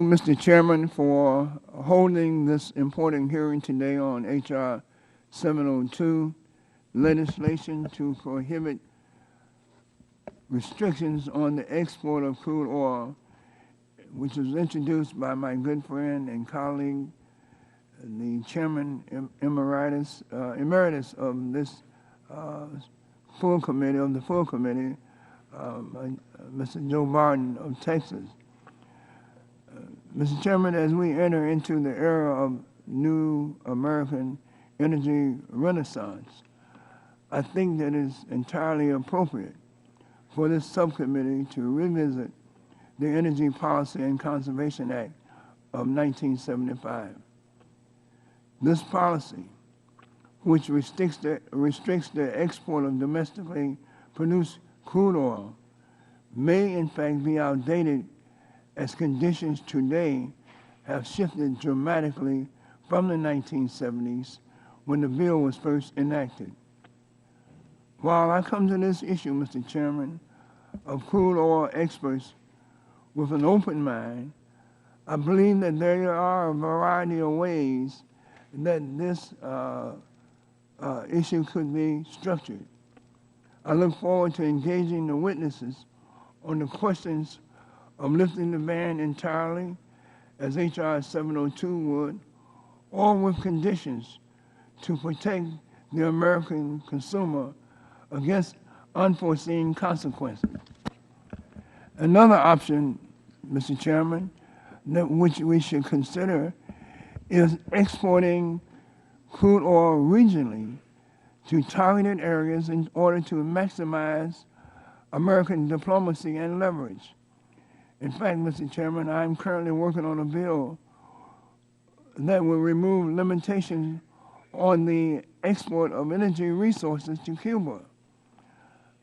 Mr. Chairman, for holding this important hearing today on H.R. 702, legislation to prohibit restrictions on the export of crude oil, which was introduced by my good friend and colleague, the chairman emeritus of this full committee, Mr. Joe Barton of Texas. Mr. Chairman, as we enter into the era of new American energy renaissance, I think that it's entirely appropriate for this subcommittee to revisit the Energy Policy and Conservation Act of 1975. This policy, which restricts the export of domestically produced crude oil, may in fact be outdated as conditions today have shifted dramatically from the 1970s when the bill was first enacted. While I come to this issue, Mr. Chairman, of crude oil experts with an open mind, I believe that there are a variety of ways that this issue could be structured. I look forward to engaging the witnesses on the questions of lifting the ban entirely, as H.R. 702 would, or with conditions to protect the American consumer against unforeseen consequences. Another option, Mr. Chairman, which we should consider is exporting crude oil regionally to targeted areas in order to maximize American diplomacy and leverage. In fact, Mr. Chairman, I'm currently working on a bill that will remove limitations on the export of energy resources to Cuba.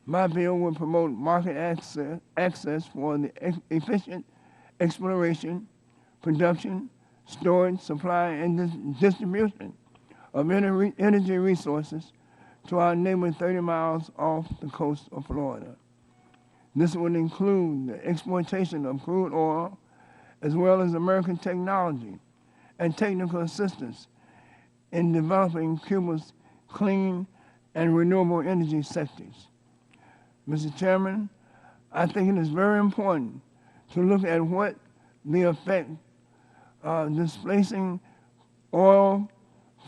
My bill will promote market access for the efficient exploration, production, storage, supply, and distribution of energy resources to our neighbor 30 miles off the coast of Florida. This would include the exploitation of crude oil, as well as American technology and technical assistance in developing Cuba's clean and renewable energy sectors. Mr. Chairman, I think it is very important to look at what the effect displacing oil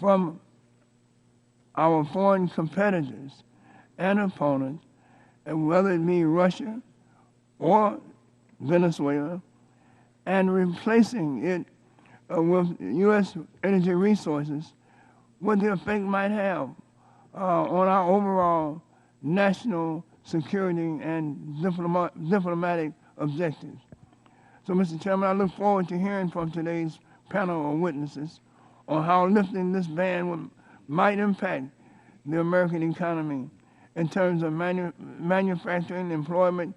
from our foreign competitors and opponents, and whether it be Russia or Venezuela, and replacing it with U.S. energy resources, what the effect might have on our overall national security and diplomatic objectives. So, Mr. Chairman, I look forward to hearing from today's panel of witnesses on how lifting this ban might impact the American economy in terms of manufacturing, employment,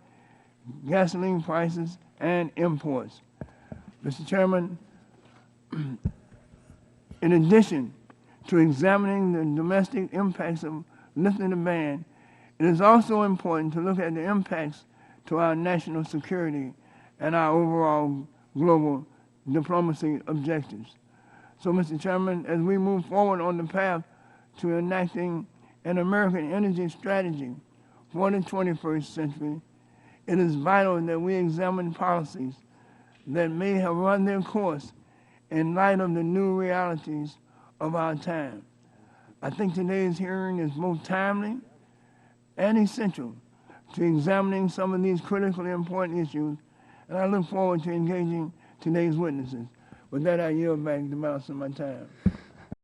gasoline prices, and imports. Mr. Chairman, in addition to examining the domestic impacts of lifting the ban, it is also important to look at the impacts to our national security and our overall global diplomacy objectives. So, Mr. Chairman, as we move forward on the path to enacting an American energy strategy for the 21st century, it is vital that we examine policies that may have run their course in light of the new realities of our time. I think today's hearing is both timely and essential to examining some of these critically important issues, and I look forward to engaging today's witnesses. With that, I yield back the balance of my time.